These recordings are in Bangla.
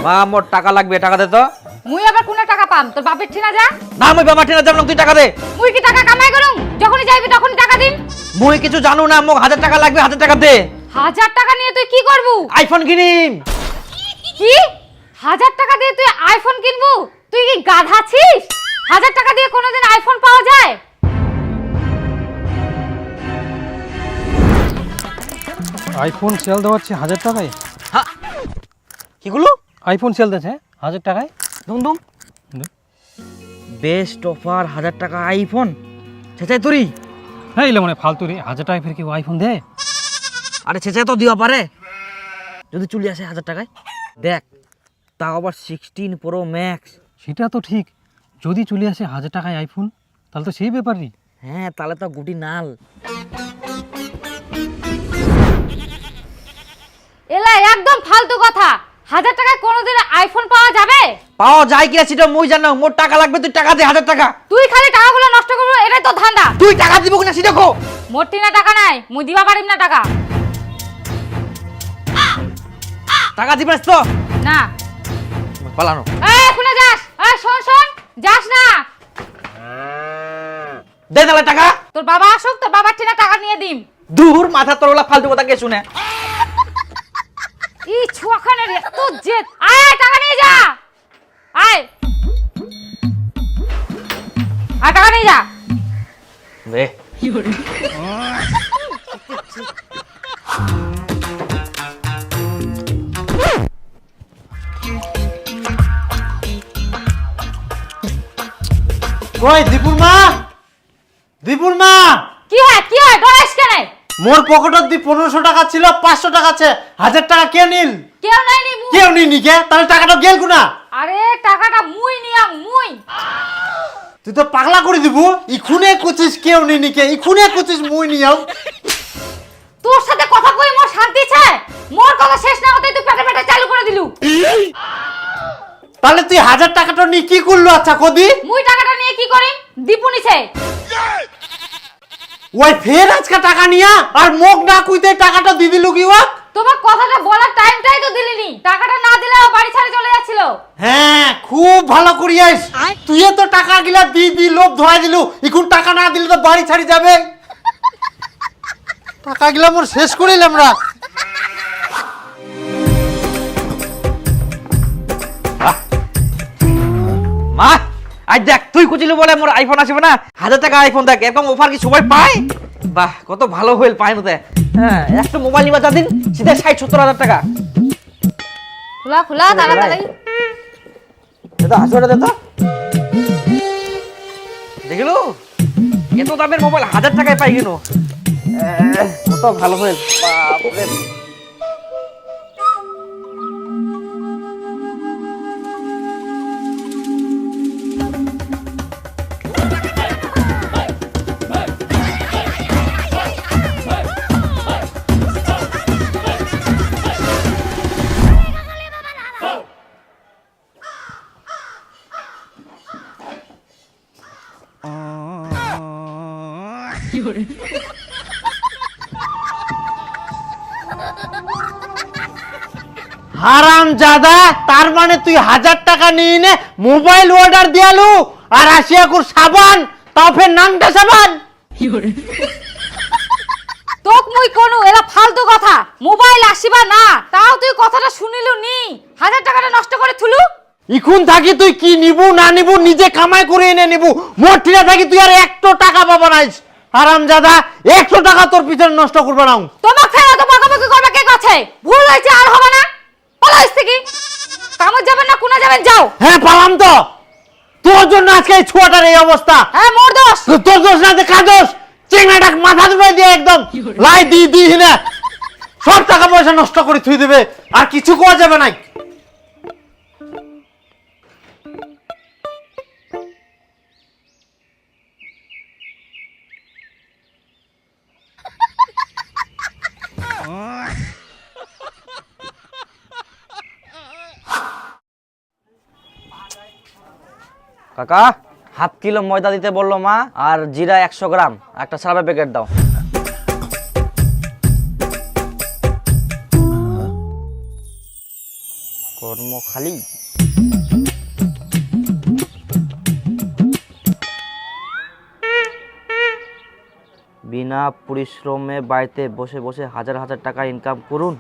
মা মোর টাকা লাগবে, টাকা দে তো। মুই আবার কোন টাকা পাম? তোর বাপের ঠিনা যা। না মুই বাবা ঠিনা যাব না, তুই টাকা দে। মুই কি টাকা কামাই করুম? যখনই যাইবি তখনই টাকা দিন। মুই কিছু জানো না, মোক 1000 টাকা লাগবে, 1000 টাকা দে। 1000 টাকা নিয়ে তুই কি করবু? আইফোন কিনিম। কি 1000 টাকা দিয়ে তুই আইফোন কিনবু? তুই কি গাধা ছিস? 1000 টাকা দিয়ে কোনোদিন আইফোন পাওয়া যায়? আইফোন সেল দেওয়া হচ্ছে 1000 টাকায়। হ্যাঁ কিগুলো? আইফোন সেল দিচ্ছে 1000 টাকায়। দুম দুম বেস্ট অফার 1000 টাকা আইফোন। চেঁচাই তোরি? হ্যাঁ এলে মানে ফালতু রে, 1000 টাকায় ফের কেউ আইফোন দেয়? আরে চেঁচাই তো দিবা পারে যদি চলে আসে 1000 টাকায়। দেখ তাও আবার 16 প্রো ম্যাক্স। সেটা তো ঠিক, যদি চলে আসে 1000 টাকায় আইফোন তাহলে তো সেই ব্যাপারই। হ্যাঁ তাহলে তো গুটি নাল। এলা একদম ফালতু কথা। 1000 টাকায় কোনোদিন আইফোন পাওয়া যাবে? পাওয়া যায় কি সেটা মুই জানো। মোর টাকা লাগবে, তুই টাকা দে 1000 টাকা। তুই খালি টাকাগুলো নষ্ট করবি, এটাই তো ধান্দা। তুই টাকা দিব কিনা সেটা কো। মোর ঠিনা টাকা নাই, মুই দিবা পারিম না টাকা। টাকা দিবাস তো না। পালানো। এই কোনে যাস? এই শোন শোন, যাস না। দে তাহলে টাকা। তোর বাবা আসুক, তোর বাবার ঠিনা টাকা নিয়ে দিম। দূর মাথা তোরলা ফালতু কথা কে শুনে। ই ছুয়াখানের এত জেদ। আয় আয় টাকা নিয়ে যা। আয় আয় টাকা নিয়ে যা। দে কই দীপুর মা? দীপুর মা, কি হয় কি হয়? ডরাইস কেন? মোর পকেটত দি 1500 টাকা ছিল, 500 টাকা আছে, 1000 টাকা কে নিল? কেউ নাই নি মুই। কেউ নিনি কে? তাহলে টাকাটা গেল কুনা? আরে টাকাটা মুই নিয়াম মুই। তুই তো পাগলা করে দিব। ইখুনে কুচিস কেউ নিনি কে, ইখুনে কুচিস মুই নিয়াম। তোর সাথে কথা কই মোর শান্তি চাই। মোর কথা শেষ না হতেই তুই পেটে পেটে চালু করে দিলু। তাহলে তুই 1000 টাকাটা নি কি করলো? আচ্ছা কদি মুই টাকাটা নিয়ে কি করিম? দীপু নিছে। ওই ফের আজকে টাকা নিয়া আর মোক না কইতে টাকাটা দি দিলু কি ওয়া? তোমার কথাটা বলার টাইমটাই তো দিলিনি। টাকাটা না দিলে ও বাড়ি ছেড়ে চলে যাচ্ছিল। হ্যাঁ খুব ভালো করিয়াস। তুই তো টাকা গিলা দি লোভ ধরাই দিলু। এখন টাকা না দিলে তো বাড়ি ছাড়ি যাবে। টাকা গিলা মোর শেষ করিলাম আমরা। মা আজ দেখ তুই কুচিলু বলে মোর আইফোন আসবে না। 1000 টাকা আইফোন দেখ, এরকম অফার কি সবাই পায়? বাহ কত ভালো হইল পায় নতে। হ্যাঁ একটা মোবাইল নিবা যা দিন সিধা 60-70 হাজার টাকা। খোলা খোলা তাড়াতাড়ি। দাদা হাসুটা দে তো। দেখিলু এত দামের মোবাইল 1000 টাকায় পাই কেন? কত ভালো হইল। বাপরে হারাম জাদা, তার মানে তুই 1000 টাকা নিয়ে নে মোবাইল অর্ডার দিয়ালু আর আসিয়া কুর সাবান, তাও ফের নাংটা সাবান। তোক মুই কোনু এলা ফালতু কথা। মোবাইল আসিবা না তাও তুই কথাটা শুনিলু নি। 1000 টাকাটা নষ্ট করে থুলু। ইখুন থাকি তুই কি নিবু না নিবু নিজে কামাই করে এনে নিবু। মোর ঠিনা থাকি তুই আর 100 টাকা পাবা নাইস। হারাম জাদা 100 টাকা তোর পিছনে নষ্ট করবা না। তোমাক ফের তো বকাবকি করবে কে কাছে? ভুল হয়েছে আর হবে না। পালাইস থেকে কামত যাবেন না কোনা যাবেন যাও। হ্যাঁ পালাম তো, তোর জন্য আজকে এই ছোয়াটার এই অবস্থা। হ্যাঁ মোর দোষ। তোর দোষ না, কার দোষ? চেংড়াটা মাথা ধরে দিয়ে একদম লাই দি না সব টাকা পয়সা নষ্ট করে থুই দেবে আর কিছু কোয়া যাবে না। কাকা হাফ কিলো ময়দা দিতে বললো মা, আর জিরা 100 গ্রাম, একটা সারাপের প্যাকেট দাও। কর্ম খালি। বিনা পরিশ্রমে বাড়িতে বসে বসে হাজার হাজার টাকা ইনকাম করুন।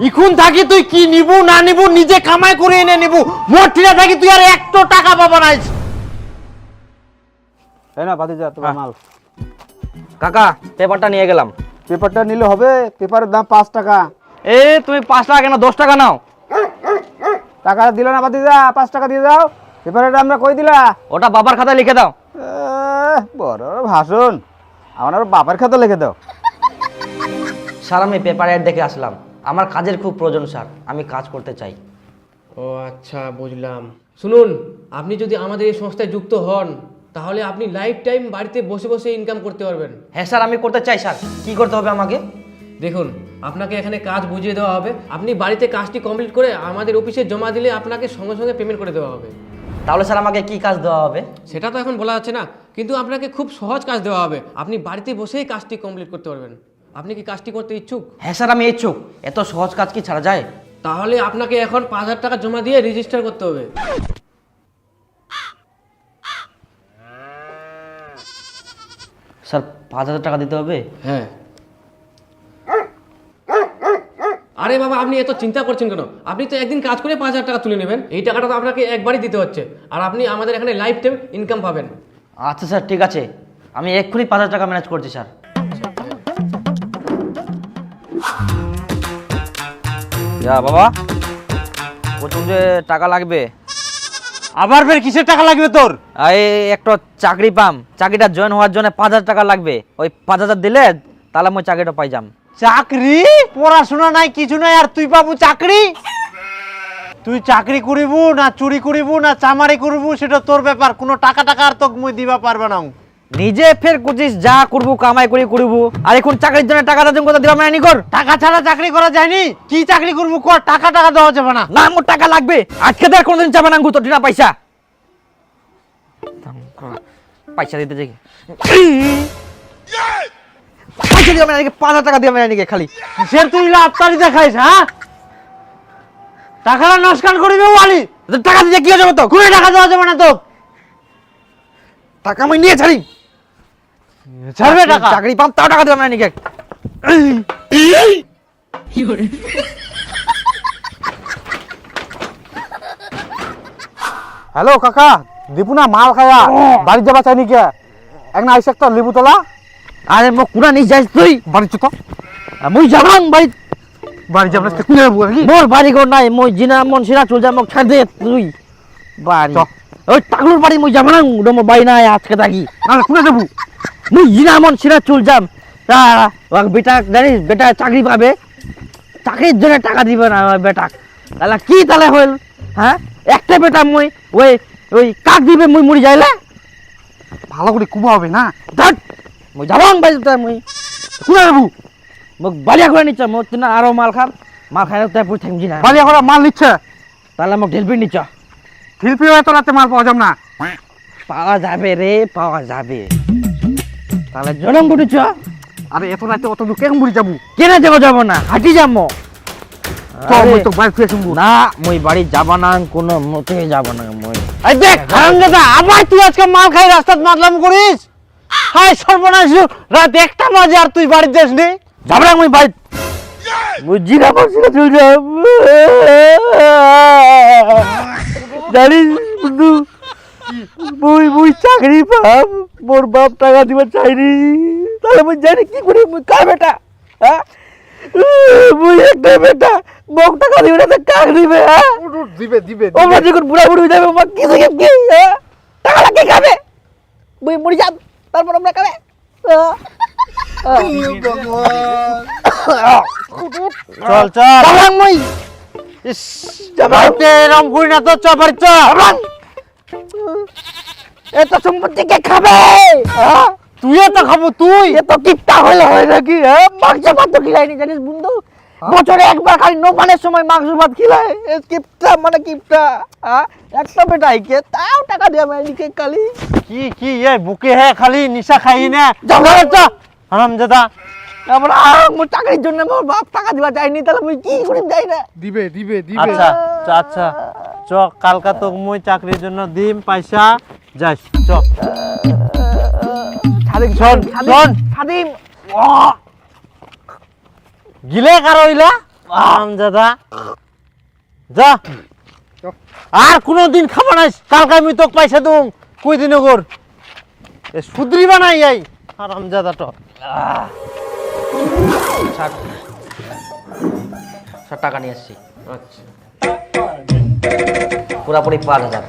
এখন থাকি তুই কি নিবু না নিবু নিজে কামাই করে এনে নিবু, মোট ঠিনা থাকি তুই আর একটো টাকা পাবা নাই। তাই না বাদি যা তোমার মাল। কাকা পেপারটা নিয়ে গেলাম। পেপারটা নিলে হবে? পেপারের দাম 5 টাকা। এ তুমি 5 টাকা কেন 10 টাকা নাও। টাকা দিল না বাদি যা, 5 টাকা দিয়ে দাও। পেপারের দামটা কই দিলা? ওটা বাবার খাতায় লিখে দাও। বড় ভাষণ, আমার বাবার খাতা লিখে দাও। স্যার আমি পেপার অ্যাড দেখে আসলাম, আমার কাজের খুব প্রয়োজন স্যার, আমি কাজ করতে চাই। ও আচ্ছা, বুঝলাম। শুনুন, আপনি যদি আমাদের এই সংস্থায় যুক্ত হন তাহলে আপনি লাইফ টাইম বাড়িতে বসে বসে ইনকাম করতে পারবেন। হ্যাঁ স্যার আমি করতে চাই স্যার, কি করতে হবে আমাকে? দেখুন, আপনাকে এখানে কাজ বুঝিয়ে দেওয়া হবে। আপনি বাড়িতে কাজটি কমপ্লিট করে আমাদের অফিসে জমা দিলে আপনাকে সঙ্গে সঙ্গে পেমেন্ট করে দেওয়া হবে। তাহলে স্যার আমাকে কি কাজ দেওয়া হবে? সেটা তো এখন বলা যাচ্ছে না, কিন্তু আপনাকে খুব সহজ কাজ দেওয়া হবে। আপনি বাড়িতে বসেই কাজটি কমপ্লিট করতে পারবেন। আপনি কি কাজটি করতে ইচ্ছুক? হ্যাঁ স্যার আমি ইচ্ছুক। এত সহজ কাজ কি ছাড়া যায়? তাহলে আপনাকে এখন 5,000 টাকা জমা দিয়ে রেজিস্টার করতে হবে। স্যার 5,000 টাকা দিতে হবে? হ্যাঁ। আরে বাবা, আপনি এত চিন্তা করছেন কেন? আপনি তো একদিন কাজ করে 5,000 টাকা তুলে নেবেন। এই টাকাটা তো আপনাকে একবারই দিতে হচ্ছে, আর আপনি আমাদের এখানে লাইফ টাইম ইনকাম পাবেন। আচ্ছা স্যার ঠিক আছে, আমি এক্ষুনি 5,000 টাকা ম্যানেজ করছি স্যার। যা বাবা, প্রচুর যে টাকা লাগবে। আবার ফের কিসের টাকা লাগবে তোর? এই একটা চাকরি পাম, চাকরিটা জয়েন হওয়ার জন্য 5,000 টাকা লাগবে। ওই 5,000 দিলে তাহলে আমি চাকরিটা পাই যাম। চাকরি? পড়াশোনা নাই কিছু নাই আর তুই পাবো চাকরি? তুই চাকরি করিব না চুরি করিব না চামারি করিব সেটা তোর ব্যাপার, কোনো টাকা টাকা আর তোকে মুই দিবা পারবে না। নিজে ফের কুচিস যা করবো কামাই করে করবো, আর এখন চাকরির জন্য টাকাটা তুমি কথা দিলাম না নি কর। টাকা ছাড়া চাকরি করা যায়নি, কি চাকরি করবো কর, টাকা টাকা দেওয়া যাবে না। না আমার টাকা লাগবে, আজকে তো আর কোনোদিন যাবে না গুতো টিনা পয়সা। পয়সা দিতে যাই, পয়সা দিও নাকি 5,000 টাকা দিও নাকি খালি। সে তুই লাফতারি দেখাইস? হ্যাঁ, টাকাটা নস্কান করিবে ওয়ালি। টাকা দিতে কি হয়ে যাবে তো? কোনো টাকা দেওয়া যাবে না তো। টাকা আমি নিয়ে ছাড়ি, ছাড়বে টাকা? চাকরি পাম তাও টাকা দিও নাকি। হ্যালো কাকা, দীপু না মাল খাওয়া বাড়ি যাবা চাইনি কে? এক না আইসা একটা লেবু তোলা। আরে মো কুড়া নিয়ে যাইস তুই বাড়ি চুতো, মুই যাবাং বাড়ি। বাড়ি যাবা না কুলে লেবু নাকি? মোর বাড়ি ঘর নাই, মই জিনা মন সিনা চল যা মোক ছাড় দে তুই বাড়ি। ওই টাকলুর বাড়ি মই যাবাং, ওটা মোর বাড়ি নাই আজকে থাকি। না কুলে লেবু মুই জিনা মন সিনা চল যাম। তা বেটা জানিস বেটা চাকরি পাবে, চাকরির জন্য টাকা দিবে না বেটা। তাহলে কি তাহলে হইল? হ্যাঁ একটা বেটা মই ওই ওই কাক দিবে মুই মরি যাইলে ভালো করে কুবা হবে না। ধর মুই যাবাং বাড়ি মুই কুলে লেবু মোক বালিয়া করে নিচ্ছ, মোর না আরো মাল খাম, মাল খাই তাই পড়ে থাকবি না। বালিয়া করে মাল নিচ্ছে, তাহলে মোক ঢেলবি নিচ্ছ। শিল্পী এত রাতে মাল পাওয়া যাব না। পাওয়া যাবে রে, পাওয়া যাবে। তাহলে জনম বুটেছ? আরে এত রাতে অত দূর কেন বুড়ি যাবো? কেন যাব না, হাঁটি যাম। তো মই তো বাড়ি ফিরে শুনবো না মই বাড়ি যাব না, কোনো মতে যাব না মই। এই দেখ হারামজাদা, আবার তুই আজকে মাল খাই রাস্তাত মাতলাম করিস? হায় সর্বনাশ, রাত 1টা বাজে আর তুই বাড়ি যাস নি? যাব না মই বাড়ি, মই জিনা বসে চল যাব। জানিস বন্ধু, মুই চাকরি পাম, মোর বাপ টাকা দিবা চাইনি, তাহলে মুই জানি কি করি। মুই কার বেটা? হ্যাঁ মুই একটা বেটা, মোক টাকা দিবে না কাক দিবে? হ্যাঁ দিবে দিবে ও মা যখন বুড়া বুড়ি যাবে মা কি থেকে কি? হ্যাঁ টাকা লাগে খাবে, মুই মরি যাব তারপর আমরা খাবে। চল চল যাবাং মুই, ইস বাড়িতে এরম করি না তো, চ বাড়ি চ। এত সম্পত্তি কে খাবে? হ্যাঁ তুইও তো খাবো তুই। এত কিপটা হলে হয় নাকি? হ্যাঁ মাংস ভাত তো খিলাইনি জানিস বন্ধু, বছরে একবার খালি নোমানের সময় মাংস ভাত খিলায়। কিপটা মানে কিপটা। হ্যাঁ একটা বেটাই কে তাও টাকা দেওয়া মাইনিকে খালি। কি কি এ বুকে হে খালি নিশা খাই না। যাও হারামজাদা আমার মোর চাকরির জন্য মোর বাপ টাকা দিবা চাইনি, তাহলে মুই কি করিম যাই না। দিবে দিবে দিবে। আচ্ছা আচ্ছা চ কালকা তো মুই চাকরির জন্য দিম পয়সা যাস চ সাদিম শোন, শোন। সাদিম গিলে কারো হইলা আমজাদা যা আর কোনদিন খাবা নাই। কালকে আমি তোকে পয়সা দুম কই দিন কর এ সুদ্রিবা নাই এই আর আমজাদা তো স্যার টাকা নিয়ে এসেছি আচ্ছা পুরাপুরি 5,000।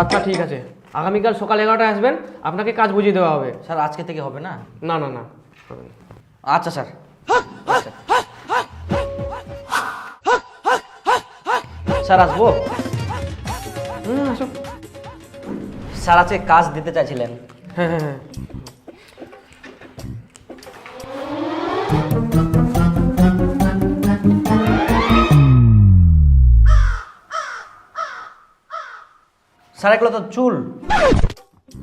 আচ্ছা ঠিক আছে, আগামীকাল সকাল 11টায় আসবেন, আপনাকে কাজ বুঝিয়ে দেওয়া হবে। স্যার আজকে থেকে হবে না? না না না হবে না। আচ্ছা স্যার। আচ্ছা। স্যার আসবো? আসো। স্যার আজকে কাজ দিতে চাইছিলেন। হ্যাঁ হ্যাঁ হ্যাঁ। স্যার এগুলো তো চুল।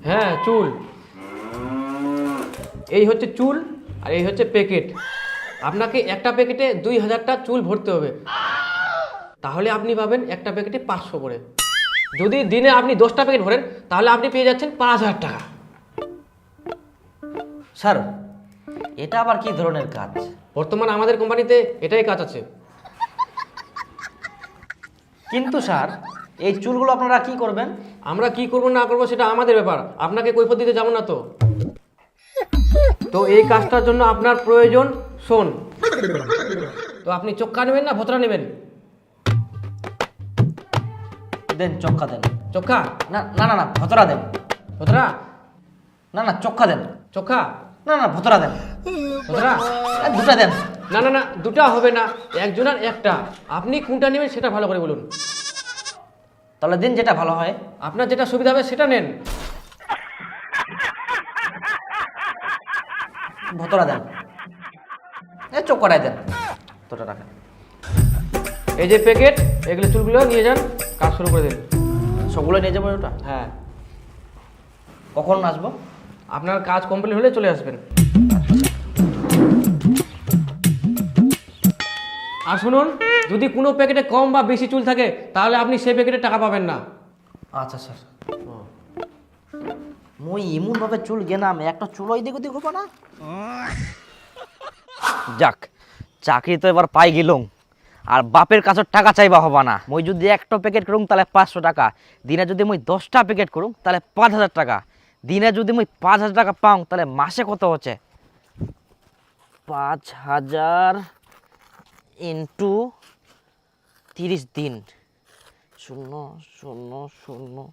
হ্যাঁ চুল, এই হচ্ছে চুল আর এই হচ্ছে প্যাকেট। আপনাকে একটা প্যাকেটে 2000টা চুল ভরতে হবে, তাহলে আপনি পাবেন একটা প্যাকেটে 500 করে। যদি দিনে আপনি 10টা প্যাকেট ভরেন তাহলে আপনি পেয়ে যাচ্ছেন 5000 টাকা। স্যার এটা আবার কি ধরনের কাজ? বর্তমানে আমাদের কোম্পানিতে এটাই কাজ আছে। কিন্তু স্যার এই চুলগুলো আপনারা কি করবেন? আমরা কি করব না করব সেটা আমাদের ব্যাপার, আপনাকে কৈফিয়ত দিতে যাবো না তো। তো এই কাজটার জন্য আপনার প্রয়োজন শোন। তো আপনি চক্কা নেবেন না ভতরা নেবেন? দেন চক্কা দেন। চক্কা? না না না না ভতরা দেন। ভতরা? না না চক্কা দেন। চক্কা? না না ভতরা দেন। ভতরা? দুটা দেন। না না না দুটা হবে না, একজনের একটা। আপনি কোনটা নেবেন সেটা ভালো করে বলুন। তাহলে দিন যেটা ভালো হয়। আপনার যেটা সুবিধা হবে সেটা নেন। ভতরা দেন। এই চক্কাটাই দেন। তোটা রাখেন। এই যে প্যাকেট, এগুলো চুলগুলো নিয়ে যান, কাজ শুরু করে দিন। সবগুলো নিয়ে যাবো ওটা? হ্যাঁ, কখন আসবো? আপনার কাজ কমপ্লিট হলে চলে আসবেন। আর শুনুন, যদি কোনো প্যাকেটে কম বা বেশি চুল থাকে তাহলে আপনি সেই প্যাকেটে টাকা পাবেন না। আচ্ছা স্যার। মুই এমন ভাবে চুল গেলাম একটা চুলো এদিক ওদিক হবো না। যাক চাকরি তো এবার পাই গেলুম, আর বাপের কাছে টাকা চাইবা হবা না। মুই যদি একটা প্যাকেট করুম তাহলে 500 টাকা, দিনে যদি মুই 10টা প্যাকেট করুম তাহলে 5000 টাকা, দিনে যদি মুই 5000 টাকা পাও তাহলে মাসে কত হচ্ছে? 5000 ইন্টু 30 দিন, 0 0 0,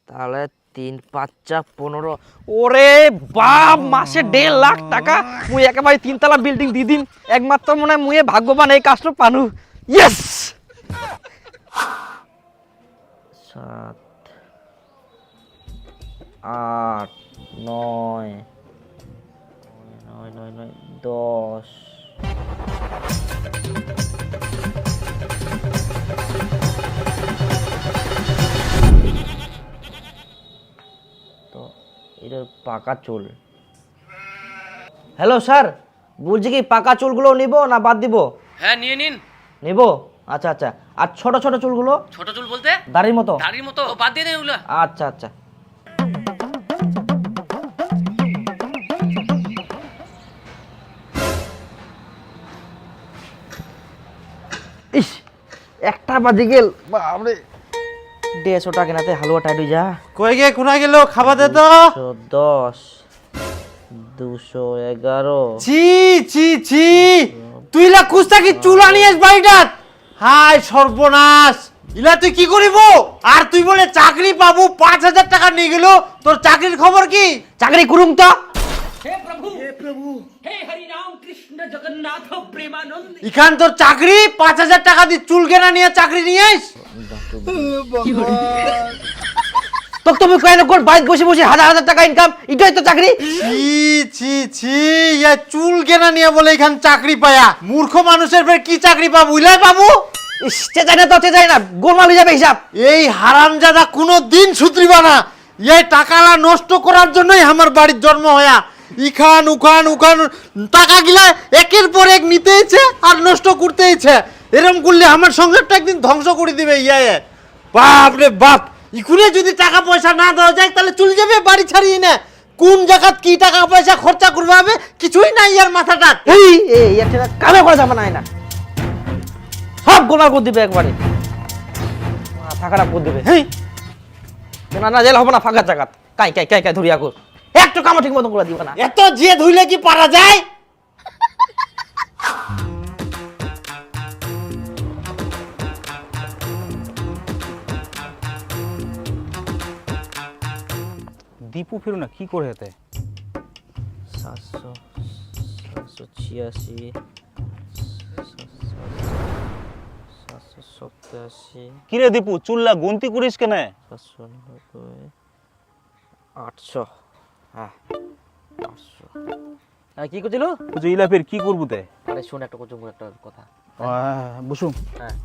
তাহলে 3 5 15। ওরে বাপ, মাসে 1.5 লাখ টাকা। মুই একেবারে 3 তলা বিল্ডিং দি দিম। একমাত্র মনে হয় মুয়ে ভাগ্যবান এই কাজটা পানু। ইয়েস। 7 8 9 9 9 9 10। তো এটার পাকা চুল। হ্যালো স্যার, বলছি কি পাকা চুলগুলো নিব না বাদ দিব? হ্যাঁ নিয়ে নিন। নিব? আচ্ছা আচ্ছা। আর ছোট ছোট চুলগুলো? ছোট চুল বলতে দাড়ির মতো? দাড়ির মতো বাদ দিয়ে দেন ওগুলো। আচ্ছা আচ্ছা। ইস, 1টা বাজে গেল। বাপরে, 150 টাকা কেনাতে হালুয়া টাইট হয়ে যা। কই গে কোনা গেল খাবা দে তো। 110 211। ছি ছি ছি, তুই লা কুস্তা কি চুলা নিয়েস বাড়িটাত? হায় সর্বনাশ, ইলা তুই কি করিব? আর তুই বলে চাকরি পাবো, 5000 টাকা নিয়ে গেল। তোর চাকরির খবর কি? চাকরি করুম তো। ইখান তোর চাকরি 5000 টাকা দিয়ে চুল কেনা নিয়ে চাকরি নিয়ে আইস। তোকে তুমি কয়েন কোন বাইক বসে বসে হাজার হাজার টাকা ইনকাম, এটাই তো চাকরি। ছি ছি ছি, ইয়া চুল কেনা নিয়ে বলে এখান চাকরি পায়া। মূর্খ মানুষের ফের কি চাকরি পাবো? ইলাই পাবো। চেঁচাই না তো চেঁচাই না, গোলমাল হয়ে যাবে হিসাব। এই হারামজাদা কোনো দিন সুধরিবা না। এই টাকালা নষ্ট করার জন্যই আমার বাড়ির জন্ম হয়া। ইখান উখান উখান টাকা গিলা একের পর এক নিতেইছে আর নষ্ট করতেইছে। এরকম করলে আমার সংসারটা একদিন ধ্বংস করে দিবে ইয়ে। বাপ রে বাপ, ইকুনে যদি টাকা পয়সা না দেওয়া যায় তাহলে চলে যাবে বাড়ি ছাড়িয়ে না। কোন জায়গাত কি টাকা পয়সা খরচা করবে হবে কিছুই নাই ইয়ার মাথাটা। এই এটা কামে করা যাবে না না, সব গোলা করে দিবে একবারে, মাথা খারাপ করে দিবে। হেই না না জেল হবে না, ফাঁকা জায়গা কাই কাই কাই কাই ধরিয়া কর, একটু কামও ঠিক মতো করে দিবে না। এত যে ধুইলে কি পারা যায়? দীপু ফিরু না কি করে হেতে? 786 787 কিরে দীপু চুল্লা গুনতি করিস কেন? 790 800। হ্যাঁ 800। কি করছিল? তুই ইলা ফের কি করবু তে? আরে শোন একটা কোচং একটা কথা। বসুম হ্যাঁ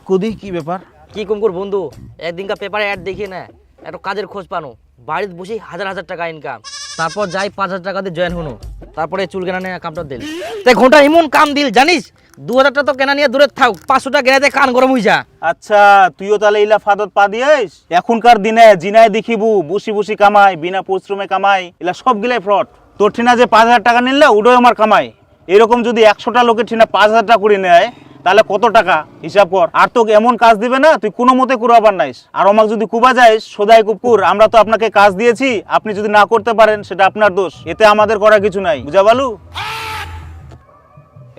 কদি কি ব্যাপার? কি কম কর বন্ধু, একদিনকার পেপারে অ্যাড দেখি না, একটা কাজের খোঁজ পানো, বাড়িতে বসে হাজার হাজার টাকা ইনকাম, তারপর যাই 5,000 টাকা দিয়ে জয়েন হনো, তারপরে চুল কেনা নিয়ে কামটা দিল, তাই ঘন্টা এমন কাম দিল জানিস, 2,000 টাকা তো কেনা নিয়ে দূরে থাক, 500 টাকা কেনাতে কান গরম হয়ে যা। আচ্ছা তুইও তাহলে ইলা ফাদত পা দিয়েস? এখনকার দিনে জিনায় দেখিবু বসি বসি কামাই, বিনা পরিশ্রমে কামাই, এলা সবগুলাই ফ্রড। তোর ঠিনা যে 5,000 টাকা নিলে ওটাই আমার কামাই। এরকম যদি 100টা লোকের ঠিনা 5,000 টাকা করে নেয় তাহলে কত টাকা হিসাব কর। আর তোকে এমন কাজ দিবে না তুই কোনো মতে কুরাবার নাইস। আর আমাকে যদি কুবা যাইস সদাই কুকুর, আমরা তো আপনাকে কাজ দিয়েছি, আপনি যদি না করতে পারেন সেটা আপনার দোষ, এতে আমাদের করা কিছু নাই, বুঝা বালু?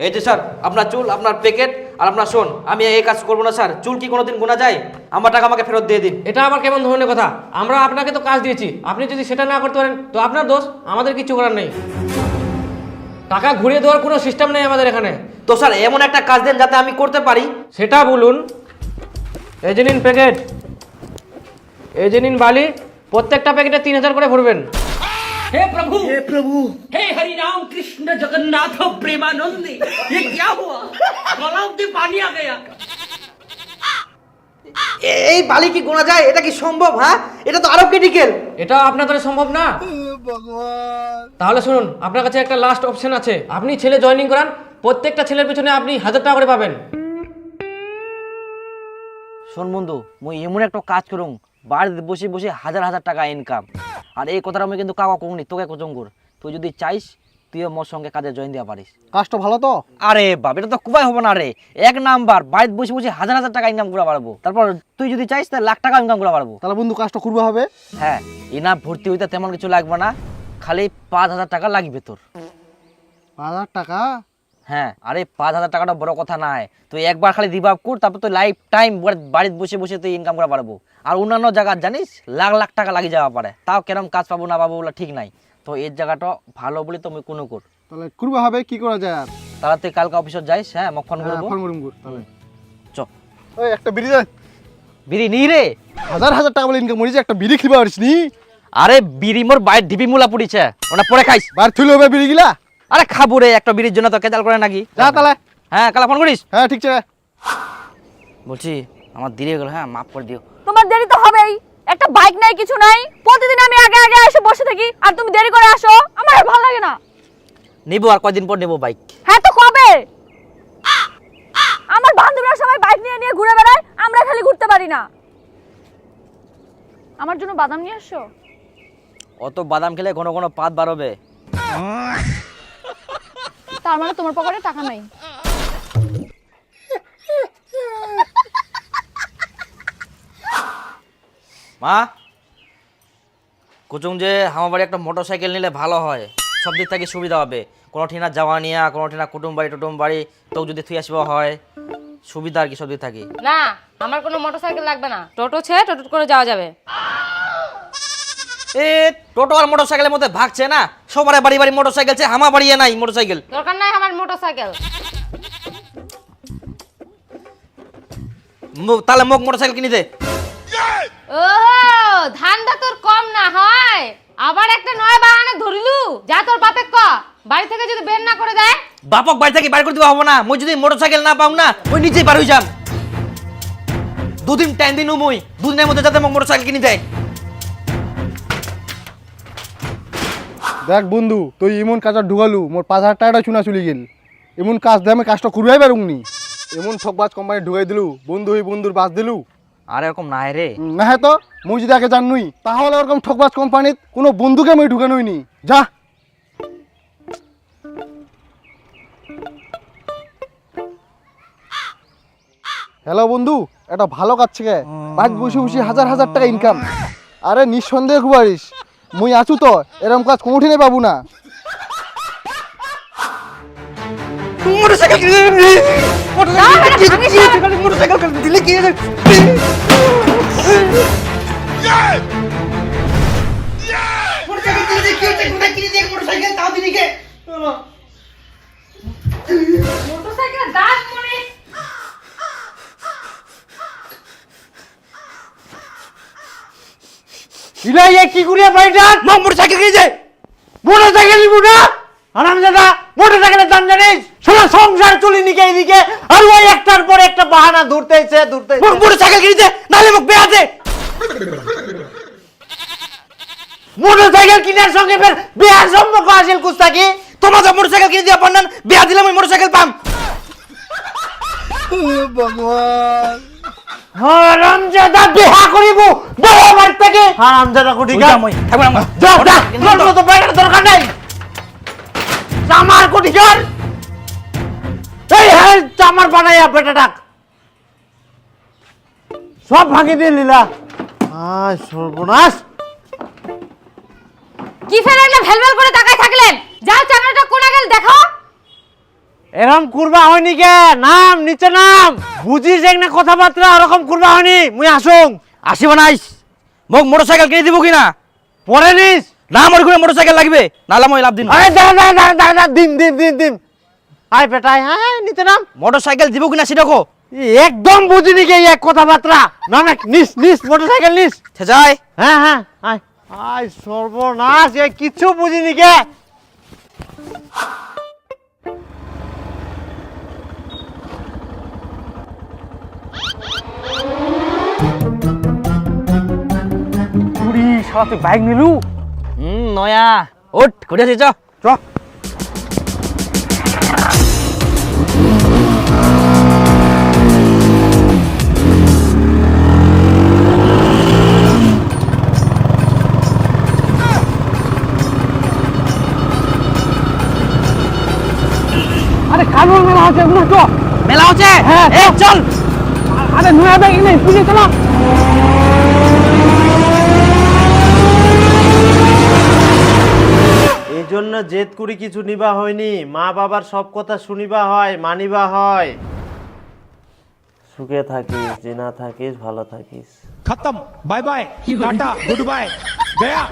এই যে স্যার আপনার চুল, আপনার প্যাকেট, আর আপনার শোন, আমি এই কাজ করবো না স্যার, চুল কি কোনোদিন গোনা যায়? আমার টাকা আমাকে ফেরত দিয়ে দিন। এটা আবার কেমন ধরনের কথা? আমরা আপনাকে তো কাজ দিয়েছি, আপনি যদি সেটা না করতে পারেন তো আপনার দোষ, আমাদের কিছু করার নেই। টাকা ঘুরিয়ে দেওয়ার কোনো সিস্টেম নেই আমাদের এখানে। তো স্যার এমন একটা কাজ দেন যাতে আমি করতে পারি। সেটা বলুন। এই যে নিন প্যাকেট, এই যে নিন বালি, প্রত্যেকটা প্যাকেটে 3,000 করে ভরবেন। हे प्रभु हे हरि राम कृष्ण जगन्नाथ प्रेमानंद, ये क्या हुआ? गलाव में पानी आ गया। এই বালি কি গোনা যায়? এটা কি সম্ভব? হ্যাঁ এটা তো আরো ক্রিটিক্যাল। এটা আপনাদের সম্ভব না? তাহলে শুনুন, আপনার কাছে একটা লাস্ট অপশন আছে, আপনি ছেলে জয়েনিং করান, প্রত্যেকটা ছেলের পিছনে আপনি 1,000 টাকা করে পাবেন। শোন বন্ধু, মুই এমন একটা কাজ করুম, বাড়িতে বসে বসে হাজার হাজার টাকা ইনকাম, আর এই কথাটা আমি কিন্তু কাকা কমনি, তোকে কোচঙ্গুর, তুই যদি চাইস তুইও মোর সঙ্গে কাজে জয়েন দেওয়া পারিস। কাজটা ভালো তো? আরে বাপ, এটা তো খুবই হবে না রে, 1 নাম্বার, বাড়িতে বসে বসে হাজার হাজার টাকা ইনকাম করা পারবো, তারপর তুই যদি চাইস তাহলে লাখ টাকা ইনকাম করা পারবো। তাহলে বন্ধু কাজটা করবো হবে? হ্যাঁ, ইনা ভর্তি হইতে তেমন কিছু লাগবে না, খালি 5,000 টাকা লাগবে তোর। 5,000 টাকা? হ্যাঁ, আরে 5,000 টাকাটা বড় কথা নাই, তুই একবার খালি রিভাব কর, তারপর তুই লাইফ টাইম বাড়িতে বসে বসে তুই ইনকাম করা পারবো। আর অন্যান্য জায়গা জানিস লাখ লাখ টাকা লাগি যাওয়া পারে, তাও কেরম কাজ পাবো না পাবো বলে ঠিক নাই, তো এই জায়গাটা ভালো বলে তুমি কোনো কর। তাহলে করবো হবে, কি করা যায় আর? তাহলে তুই কালকে অফিসে যাইস, হ্যাঁ মোক ফোন করবো। ফোন করুম তাহলে। চ ওই একটা বিড়ি দে। বিড়ি নি রে? হাজার হাজার টাকা বলে ইনকাম করিস, একটা বিড়ি খিবা পারিস নি? আরে বিড়ি মোর বাইর ঢিপি মুলা পড়িছে, ওটা পরে খাইস। বার থুলে হবে বিড়ি গিলা? আরে খাবো রে, একটা বিড়ির জন্য তো কেদাল করে নাকি? যা তাহলে। হ্যাঁ কালা ফোন করিস। হ্যাঁ ঠিক আছে। বলছি আমার দেরি হয়ে গেল, হ্যাঁ মাফ করে দিও। তোমার দেরি তো হবেই, একটা বাইক নাই কিছু নাই, প্রতিদিন আমি আগে আগে এসে বসে থাকি আর তুমি দেরি করে আসো, আমার আর ভালো লাগে না। নেবো, আর কয়দিন পর নেবো বাইক। হ্যাঁ তো কবে? আমার বান্ধবীরা সবাই বাইক নিয়ে নিয়ে ঘুরে বেড়ায়, আমরা খালি ঘুরতে পারি না। আমার জন্য বাদাম নিয়ে আসো। অত বাদাম খেলে ঘন ঘন পাত বার হবে। তার মানে তোমার পকেটে টাকা নাই? মা কুচুং যে আমার বাড়ি একটা মোটর সাইকেল নিলে ভালো হয়, সব দিক থেকে সুবিধা হবে, কোনো ঠিনা যাওয়া নিয়া, কোনো ঠিনা কুটুম বাড়ি তো যদি থুই আসবা হয়, সুবিধা আর কি সব দিক থাকি। না, আমার কোনো মোটরসাইকেল লাগবে না, টোটো ছে টোটো করে যাওয়া যাবে। এ টোটো আর মোটর সাইকেলের মধ্যে ভাগছে না, সবার বাড়ি বাড়ি মোটর সাইকেল, আমার বাড়ি নাই মোটর সাইকেল। দরকার নাই আমার মোটরসাইকেল। তাহলে মোক মোটর সাইকেল কিনে দে। ওহো, ধান্দা তোর কম না হয়, আবার একটা নয় বাহানা ধরিলু, যা তোর বাপে ক বাড়ি থেকে যদি বের না করে দেয়। বাপক বাড়ি থেকে বাইর করে দিবা হবো না, মই যদি মোটর সাইকেল না পাও না, ওই নিচেই বার হয়ে যাম। 2 দিন টাইম দিনু, মই 2 দিনের মধ্যে যাতে মোক মোটর সাইকেল কিনে দেয়। দেখ বন্ধু তুই এমন কাজটা ঢুকালু মোর 5,000 টাকাটা চুনা চলে গেল। এমন কাজ দিয়ে আমি কাজটা করবাই পারুংনি। এমন ঠকবাজ কোম্পানি ঢুকাই দিলু, বন্ধু হই বন্ধুর বাস দিলু। আর এরকম নাই রে। না হ্যাঁ তো মুই যদি আগে জানুই তাহলে ওরকম ঠকবাজ কোম্পানিত কোনো বন্ধুকে আমি ঢুকানোই নি। যা হ্যালো বন্ধু, এটা ভালো কাজ থেকে বাড়ি বসে বসে হাজার হাজার টাকা ইনকাম। আরে নিঃসন্দেহে খুবারিস, মুই আছু তো, এরকম কাজ কোনোদিনই পাবো না। মোটরসাইকেলের দাঁত মনে ইলাই এ কি করিয়া বাড়িটা মোটরসাইকেল কিনেছে, মোটরসাইকেল নিবো না হারামজাদা। মোটরসাইকেলের দাম জানিস? সারা সংসার চলি নিকে এইদিকে, আর ওই একটার পর একটা বাহানা ধরতেছে। মোটরসাইকেল কিনেছে নালে মুখ বেয়াছে। মোটরসাইকেল কিনার সঙ্গে ফের বেয়ার সম্পর্ক আসিল কুস্তাকি। তোমার তো মোটরসাইকেল কিনে দিয়া পান্নান, বেয়া দিলাম ওই মোটরসাইকেল পাম। ভগবান হারামজাদা বিহা করিব বেয়া বাড়ি থেকে। হারামজাদা কোটিকা যা যা, তোর তো বাইরের দরকার নাই। চামার কোটিকার এই হ্যাঁ চামার বানাইয়া বেটাটাক সব ভাঙি দিয়ে লীলা। আয় সর্বনাশ। কি ফেলে একটা ভেলভেল করে তাকায় থাকলেন? যাও চাকরিটা কোনা গেল দেখো। এরকম করবা হয়নি কে? নাম নিচে নাম, বুঝিস না কথাবার্তা ওরকম করবা হয়নি। মুই আসুং আসিব নাইস মোক মোটরসাইকেল কিনে দিব কিনা? পরে নিস না মোর করে মোটরসাইকেল লাগবে, নালা মই লাভ দিন। আরে দাঁড়া দাঁড়া দাঁড়া দাঁড়া, দিন দিন দিন দিন। আয় বেটাই, হ্যাঁ নিচে নাম। মোটরসাইকেল দিব কিনা সেটা কো। একদম বুঝিনি কে এক কথাবার্তা। না না নিস নিস মোটরসাইকেল নিস। যাই হ্যাঁ হ্যাঁ আয় আয় সর্বনাশ, এ কিচ্ছু বুঝিনি কে। শালা তুই বাইক নিলু? নয়া ওঠ ঘুরে আসি চ। আরে কালুর মেলা আছে না তো? মেলা হচ্ছে, হ্যাঁ চল। আরে নয়া বাইক নেই, পুজো চলো। এই জন্য জেদ করি কিছু নিবা হয়নি। মা বাবার সব কথা শুনিবা হয়, মানিবা হয়। সুখে থাকিস, জিনা থাকিস, ভালো থাকিস। खत्म bye bye tata good bye गया।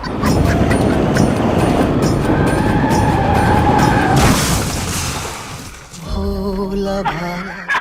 भोला भाला